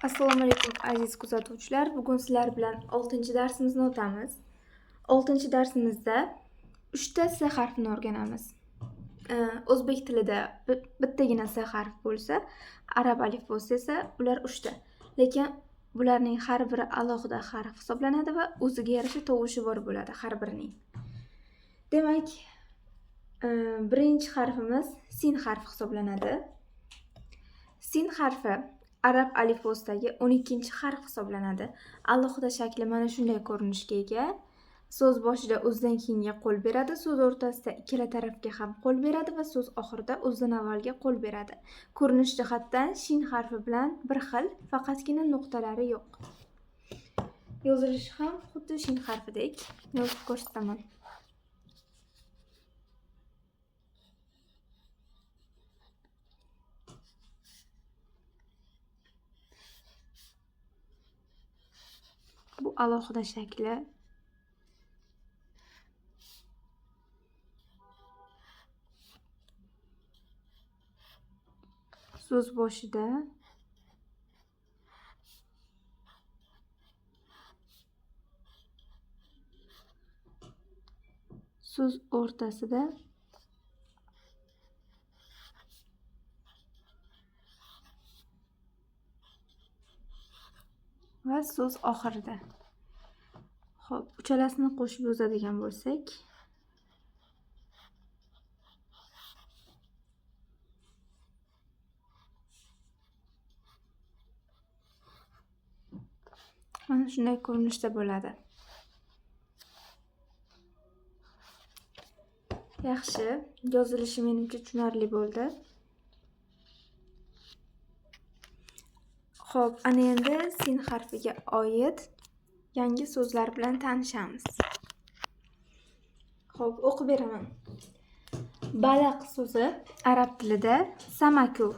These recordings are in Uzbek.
Assalomu alaykum aziz kuzatuvchilar. Bugun sizlar bilan 6-darsimizni o'tamiz. 6-darsimizda 3 ta S harfini o'rganamiz. O'zbek tilida bittagina S harf bo'lsa, arab alifbosi esa ular 3 ta. Lekin bularning har biri alohida harf hisoblanadi va o'ziga yarasha tovushi bor bo'ladi har birining. Demak, birinchi harfimiz sin harfi hisoblanadi. Sin harfi arab alifbosidagi 12-harf hisoblanadi. Alohida shakli mana shunday ko'rinishga ega. So'z boshida o'zidan keyinga qo'l beradi, so'z o'rtasida ikkala tarafga ham qo'l beradi va so'z oxirida o'zidan avvalga qo'l beradi. Ko'rinish jihatdan shin harfi bilan bir xil, faqatgina nuqtalari yo'q. Yozilishi ham xuddi shin harfidek. Yozib ko'rsataman. Bu alohida shakli. So'z boshida so'z o'rtasida va so'z oxirida. Xo'p, uchalasini qo'shib yozadigan bo'lsak, mana shunday ko'rinishda bo'ladi. Yaxshi, yozilishi menimcha tushunarli bo'ldi. Xo'p, ana endi sin harfiga oid yangi so'zlar bilan tanishamiz. Xo'p, o'qib beraman. Baliq so'zi arab tilida samaku.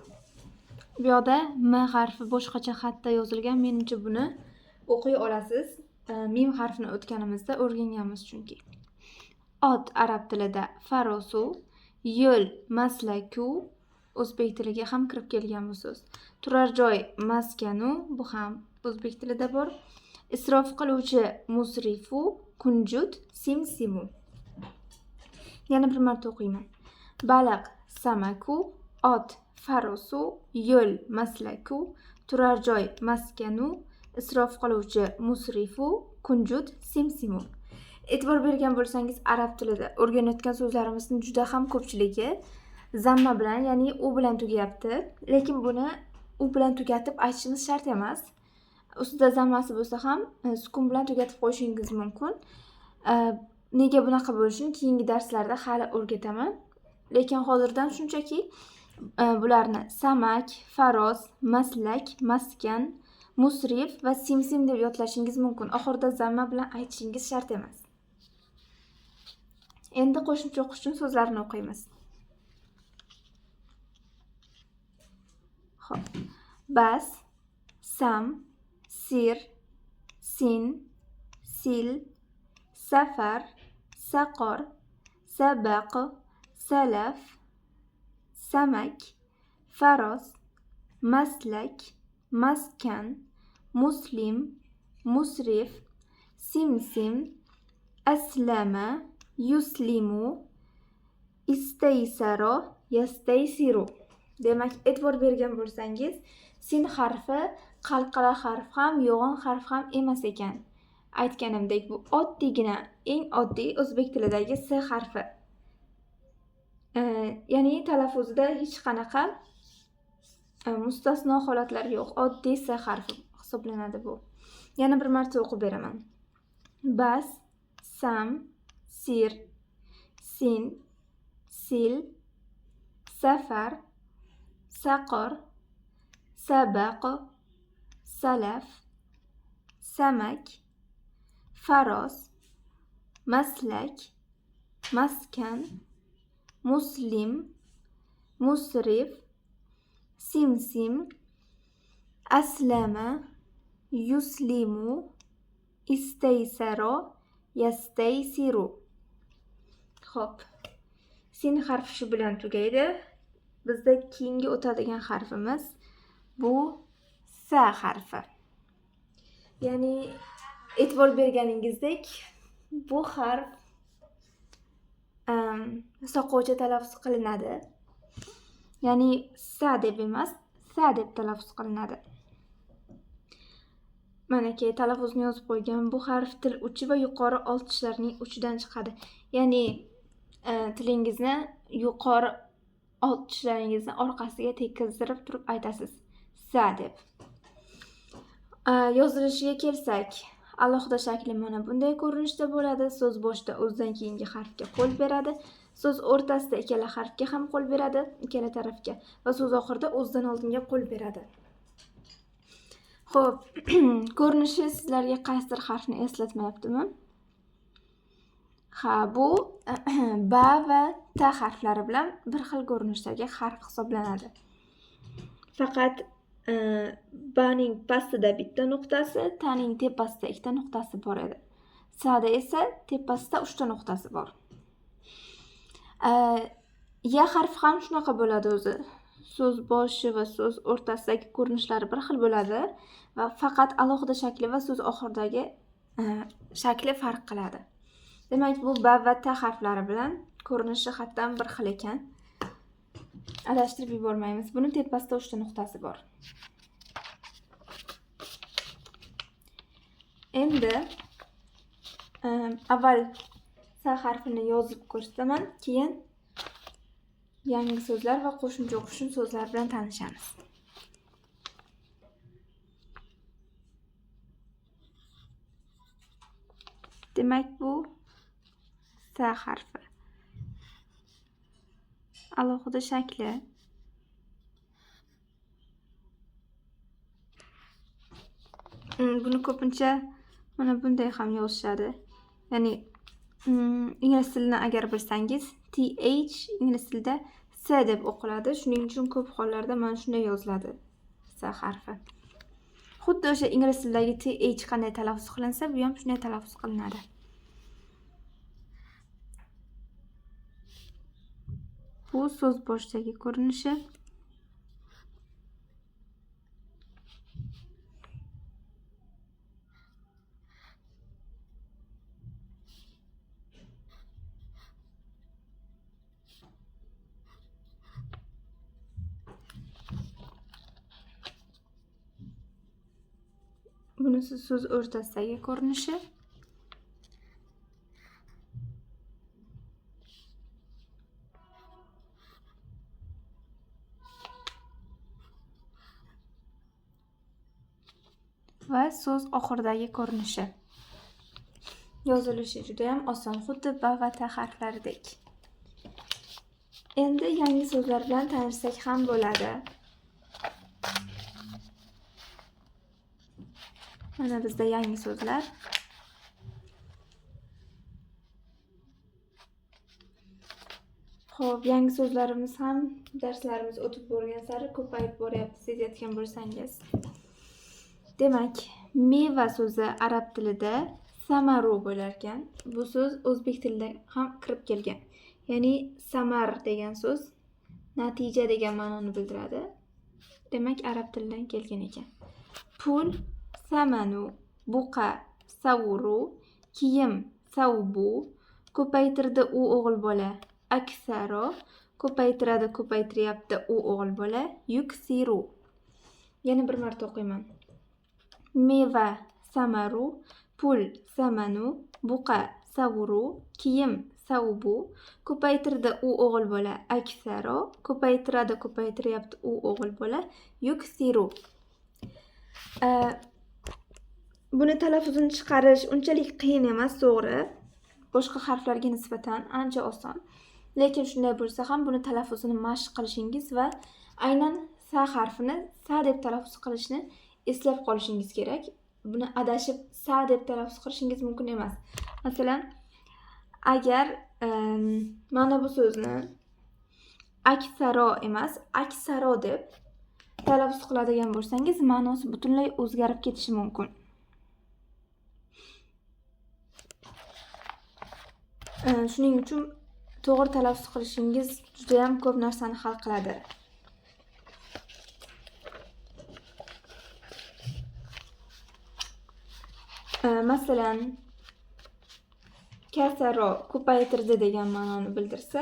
Bu yoqda m harfi boshqacha xatda yozilgan. Menimcha buni o'qiy olasiz. Mim harfini o'tganimizda o'rganganmiz chunki. Ot arab tilida farosu, yo'l maslaku, o'zbek tiliga ham kirib kelgan bu so'z. Turar joy maskanu, bu ham o'zbek tilida bor. Isrof qiluvchi musrifu, kunjut simsimu. Yana bir marta o'qiyman. Baliq samaku, ot farosu, yo'l maslaku, turar joy maskanu, isrof qiluvchi musrifu, kunjut simsimu. E'tibor bergan bo'lsangiz, arab tilida o'rganayotgan so'zlarimizning juda ham ko'pchiligi zamma bilan, ya'ni u bilan tugayapti. Lekin buni u bilan tugatib aytishimiz shart emas. Ustida zammasi bo'lsa ham sukun bilan tugatib qo'yishingiz mumkin. Nega bunaqa bo'lishini keyingi darslarda hali o'rgataman. Lekin hozirdan shunchaki bularni samak, faroz, maslak, maskan, musrif va simsim deb yodlashingiz mumkin. Oxirida zamma bilan aytishingiz shart emas. Endi qo'shimcha o'qish uchun so'zlarni o'qiymiz. Xo'p. Bas, sam, sir, sin, sil, safar, saqor, sabaq, salaf, samak, faros, maslak, maskan, muslim, musrif, simsim, aslama, yuslimu, istaysaro, yastaysiru. Demak, e'tibor bergan bo'lsangiz, sin harfi qalqala harf ham, yo'g'on harf ham emas ekan. Aytganimdek, bu oddiygina, eng oddiy o'zbek tilidagi S harfi. Ya'ni talaffuzida hech qanaqa mustasno holatlar yo'q. Oddiy S harfi hisoblanadi bu. Yana bir marta o'qib beraman. Bas, sam, sir, sin, sil, safar, saqor, sabaq, salaf, samak, faros, maslak, maskan, muslim, musrif, simsim, aslama, yuslimu, istaysaro, yastaysiru. Xo'p. Sin harfi shu bilan tugaydi. Bizda keyingi o'tadigan harfimiz bu S harfi. Ya'ni e'tibor berganingizdek, bu harf soqovcha talaffuz qilinadi. Ya'ni sa deb emas, sa deb talaffuz qilinadi. Mana ki talaffuzni yozib qo'ygan. Bu harf til uchi va yuqori old tishlarning uchidan chiqadi. Ya'ni tilingizni yuqori old tishlaringizni orqasiga tekizdirib turib aytasiz. Sa deb. Yozilishiga kelsak, alohida shakli mana bunday ko'rinishda bo'ladi. So'z boshida o'zidan keyingi harfga qo'l beradi. So'z o'rtasida ikkala harfga ham qo'l beradi, ikkala tarafga va so'z oxirida o'zidan oldinga qo'l beradi. Xo'p, ko'rinishi sizlarga qaysidir harfni eslatmayaptimi? Ha, bu ba va ta harflari bilan bir xil ko'rinishdagi harf hisoblanadi. Faqat baning pastida bitta nuqtasi, taning tepasida ikkita nuqtasi bor edi. Sada esa tepasida 3 ta nuqtasi bor. Ya harfi ham shunaqa bo'ladi o'zi. So'z boshi va so'z o'rtasidagi ko'rinishlari bir xil bo'ladi va faqat alohida shakli va so'z oxiridagi shakli farq qiladi. Demak, bu ba va ta harflari bilan ko'rinishi hattan bir xil ekan. Adashtirib yubormaymiz. Buni tepasida 3 ta nuqtasi bor. Endi avval sa harfini yozib ko'rsataman, keyin yangi so'zlar va qo'shimcha o'qishim so'zlar bilan tanishamiz. Demak, bu sa harfi. Alohida shakli. Buni ko'pincha mana bunday ham yozishadi. Ya'ni ingliz tilini agar bilsangiz, th ingliz tilida s deb o'qiladi. Shuning uchun ko'p hollarda mana shunday yoziladi sa harfi. Xuddi o'sha ingliz tilidagi th qanday talaffuz qilinsa, bu ham shunday talaffuz qilinadi. Bu so'z boshidagi ko'rinishi. Bunisi so'z o'rtasidagi ko'rinishi. Va so'z oxiridagi ko'rinishi. Yozilishi juda ham oson, xuddi ba va ta harflaridek. Endi yangi so'zlar bilan tanishsak ham bo'ladi. Mana bizda yangi so'zlar. Xo'p, yangi so'zlarimiz ham darslarimiz o'tib borgan sari ko'payib boryapti, sezayotgan bo'lsangiz. Demak, meva so'zi arab tilida samaru bo'lar ekan. Bu so'z o'zbek tilida ham kirib kelgan. Ya'ni samar degan so'z natija degan ma'noni bildiradi. Demak, arab tilidan kelgan ekan. Pul samanu, buqa savuru, kiyim savbu, ko'paytirdi u o'g'il bola aksaro, ko'paytiradi ko'paytiryapti u o'g'il bola yuksiru. Yana bir marta o'qiyman. Meva samaru, pul samanu, buqa savuru, kiyim savbu, ko'paytirdi u o'g'il bola aksaro, ko'paytiradi ko'paytiryapti u o'g'il bola yuksiru. Buni talaffuzini chiqarish unchalik qiyin emas, to'g'ri. Boshqa harflarga nisbatan ancha oson. Lekin shunday bo'lsa ham buni talaffuzini mashq qilishingiz va aynan sa harfini sa deb talaffuz qilishni eslab qolishingiz kerak. Buni adashib sa deb talaffuz qilishingiz mumkin emas. Masalan, agar mana bu so'zni aksaro emas, aksaro deb talaffuz qiladigan bo'lsangiz, ma'nosi butunlay o'zgarib ketishi mumkin. Shuning uchun to'g'ri talaffuz qilishingiz juda ham ko'p narsani hal qiladi. Masalan, kasaro ko'paytirdi degan ma'noni bildirsa,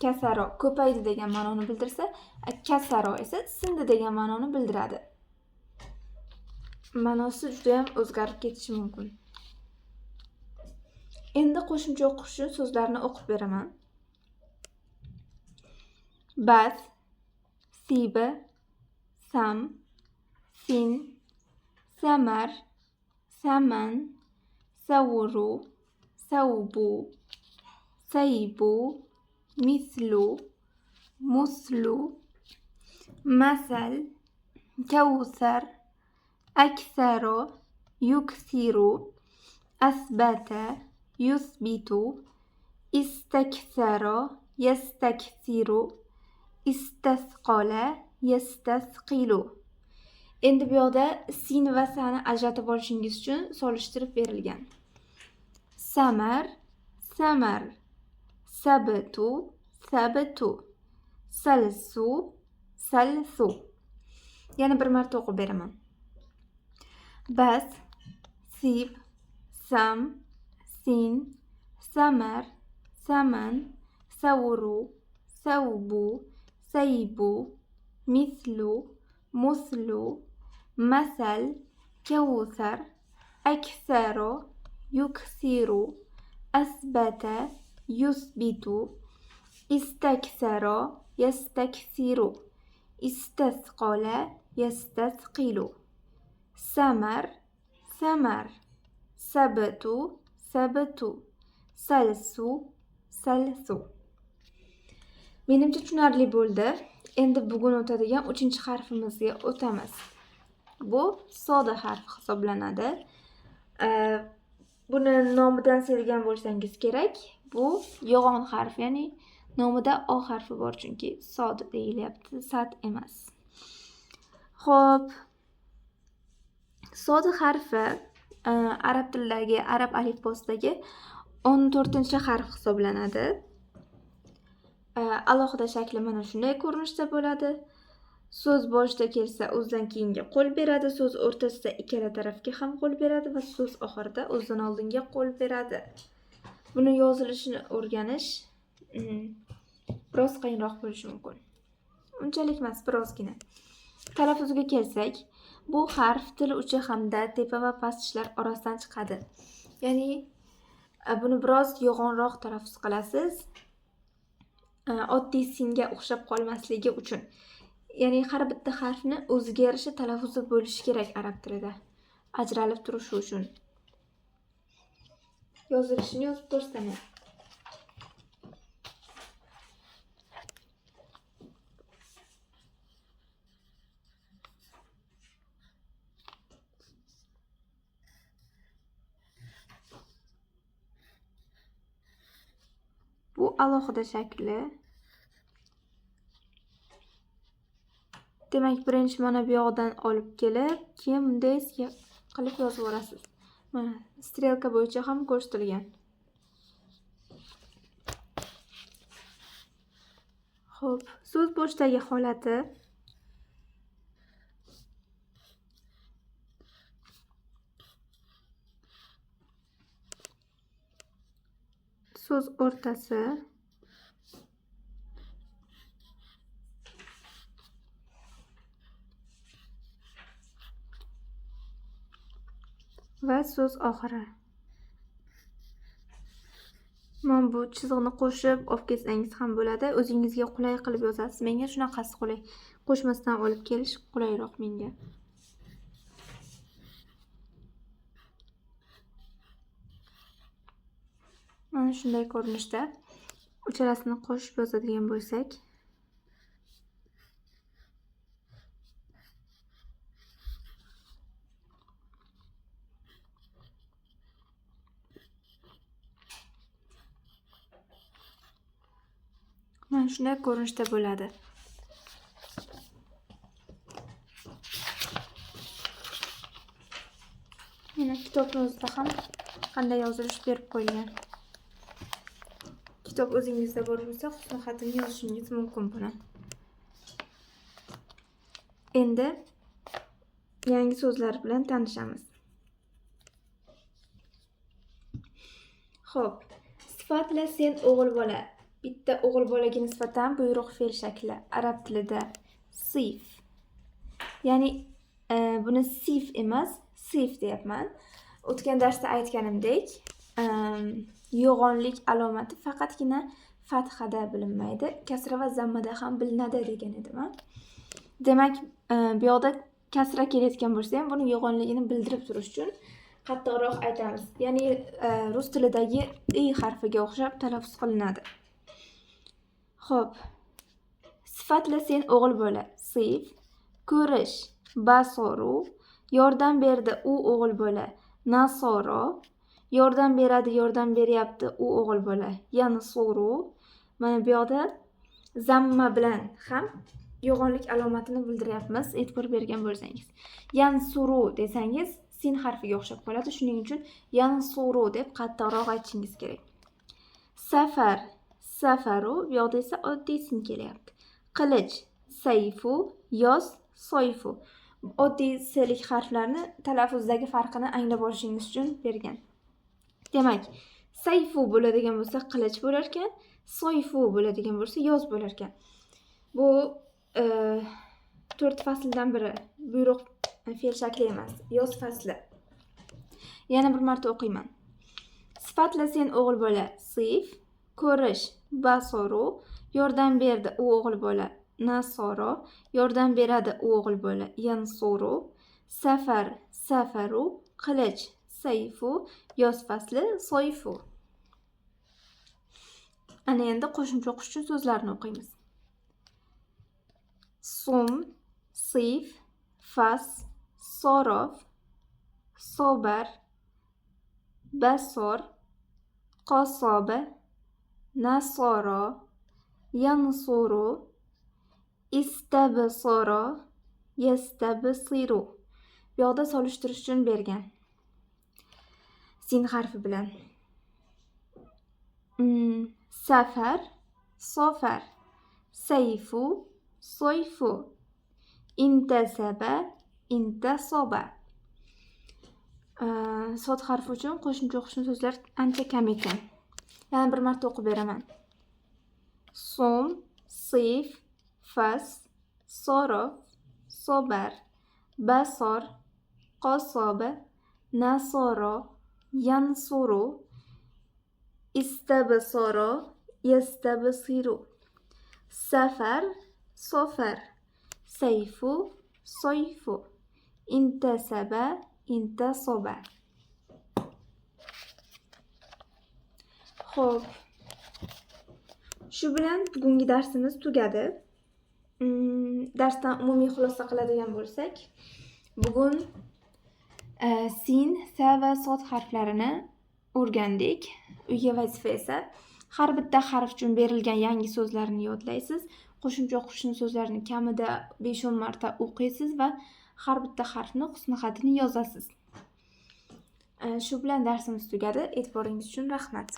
kasaro ko'paydi degan ma'noni bildirsa, kasaro esa sindi degan ma'noni bildiradi. Ma'nosi juda ham o'zgarib ketishi mumkin. Endi qo'shimcha o'qish uchun so'zlarni o'qib beraman. Bas, siba, sam, sin, samar, saman, savuru, saubu, saibu, mislu, muslu, masal, kawsar, aksaro, yuksiru, asbata, yusbitu, istaksaro, yastaksiru, istasqola, yastasqilu. Endi bu yoqda sin va sani ajratib olishingiz uchun solishtirib berilgan. Samar, samar, sabtu, sabtu, salsu, salsu. Yana bir marta o'qib beraman. Bas, sib, sam, sin, samar, saman, savuru, saubu, saibu, mislu, muslu, masal, kawsar, aksaro, yuksiru, asbata, yusbitu, istaksaro, yastaksiru, istasqola, yastasqilu. Samar, samar, sabtu, sabtu, salsu, salsu. Menimcha tushunarli bo'ldi. Endi bugun o'tadigan 3-harfimizga o'tamiz. Bu soda harf hisoblanadi. Buni nomidan sezgan bo'lsangiz kerak. Bu yo'g'on harf, ya'ni nomida o harfi bor, chunki sod deyilyapti, sad emas. Xo'p, sod harfi arab tilidagi, arab alifbosidagi 14-harf hisoblanadi. Alohida shakli mana shunday ko'rinishda bo'ladi. So'z boshida kelsa o'zidan keyinga qo'l beradi, so'z o'rtasida ikkala tarafga ham qo'l beradi va so'z oxirida o'zidan oldinga qo'l beradi. Buni yozilishini o'rganish biroz qiyinroq bo'lishi mumkin. Unchalik emas, birozgina. Talaffuziga kelsak, bu harf til uchi hamda tepa va past tishlar orasidan chiqadi. Ya'ni buni biroz yo'g'onroq talaffuz qilasiz. Oddiy singa o'xshab qolmasligi uchun. Ya'ni har bitta harfni o'ziga yarasha talaffuzi bo'lishi kerak arab tilida. Ajralib turishi uchun. Yozilishini yozib ko'rsataman. Bu alohida shakli. Demak, birinchi mana bu yoqdan olib kelib, keyin bunday qilib yozib olasiz. Mana strelka bo'yicha ham ko'rsatilgan. Xo'p, so'z boshidagi holati so'z o'rtasi va so'z oxiri. Men bu chiziqni qo'shib olib kelsangiz ham bo'ladi. O'zingizga qulay qilib yozasiz. Menga shunaqasi qulay. Qo'shmasdan olib kelish qulayroq menga. Mana shunday ko'rinishda uchalasini qo'shib yozadigan bo'lsak, mana shunday ko'rinishda bo'ladi. Mana kitobning o'zida ham qanday yozilish berib qo'yilgan. Kitob o'zingizda bor bo'lsa, husn xatini yozishingiz mumkin buni. Endi yangi so'zlar bilan tanishamiz. Xo'p, sifatla sen o'g'il bola. Bitta o'g'il bolaga nisbatan buyruq fe'l shakli arab tilida sif. Ya'ni buni sif emas, sif deyapman. O'tgan darsda aytganimdek, yo'g'onlik alomati faqatgina fathada bilinmaydi, kasra va zammada ham bilinadi degan edim. Demak, bu yoqda kasra kelayotgan bo'lsa ham, buni yo'g'onligini bildirib turish uchun qattiqroq aytamiz. Ya'ni rus tilidagi i harfiga o'xshab talaffuz qilinadi. Xo'p. Sifatla sen o'g'il bola. Sif. Ko'rish. Basoru. Yordam berdi u o'g'il bola. Nasoro. Yordam beradi, yordam beryapti u o'g'il bola. Yansuru. Mana bu yoqda zamma bilan ham yo'g'onlik alomatini bildiryapmiz, e'tibor bergan bo'lsangiz. Yansuru desangiz sin harfiga o'xshab qoladi. Shuning uchun yansuru deb qattiqroq aytishingiz kerak. Safar, safaru, bu yoqda esa oddiy sin kelyapti. Qilich, sayfu, yoz, soyfu. Oddiy silik harflarni talaffuzdagi farqini anglab olishingiz uchun bergan. Demak, sayfu bo'ladigan bo'lsa qilich bo'lar ekan, soyfu bo'ladigan bo'lsa yoz bo'lar ekan. Bu 4 fasldan biri. Buyruq fe'l shakli emas, yoz fasli. Yana bir marta o'qiyman. Sifatla sen o'g'il bola. Sif. Ko'rish. Basoru. Yordam berdi u o'g'il bola. Nasoro. Yordam beradi u o'g'il bola. Yansuru. Safar. Safaru. Qilich. Sayfu. Yoz fasli. Soyfu. Ana endi qo'shimcha o'qish uchun so'zlarni o'qiymiz. Sum. Sif. Fas. Sorof. Sobar. Basor. Qosoba. Nasoro. Yansuru. Istabsoro. Yastabsiru. Bu yoqda solishtirish uchun bergan. Sin harfi bilan. Safar, sofar. Sayfu, soyfu. Intasaba, intasoba. Sod harfi uchun qo'shimcha o'qishni so'zlar ancha kam ekan. Yana bir marta o'qib beraman. Sum, sif, fas, sorof, sobar, basor, qosoba, nasoro, yansuru, istabsoro, yastabsiru. Safar, sofar. Sayfu, soyfu. Intasaba, intasoba. Xo'p. Shu bilan bugungi darsimiz tugadi. Darsdan umumiy xulosa qiladigan bo'lsak, bugun sin, sa va sod harflarini o'rgandik. Uyga vazifa esa har bitta harf uchun berilgan yangi so'zlarni yodlaysiz. Qo'shimcha o'qishni so'zlarini kamida 5-10 marta o'qiysiz va har bitta harfni husni xatini yozasiz. Shu bilan darsimiz tugadi. E'tiboringiz uchun rahmat.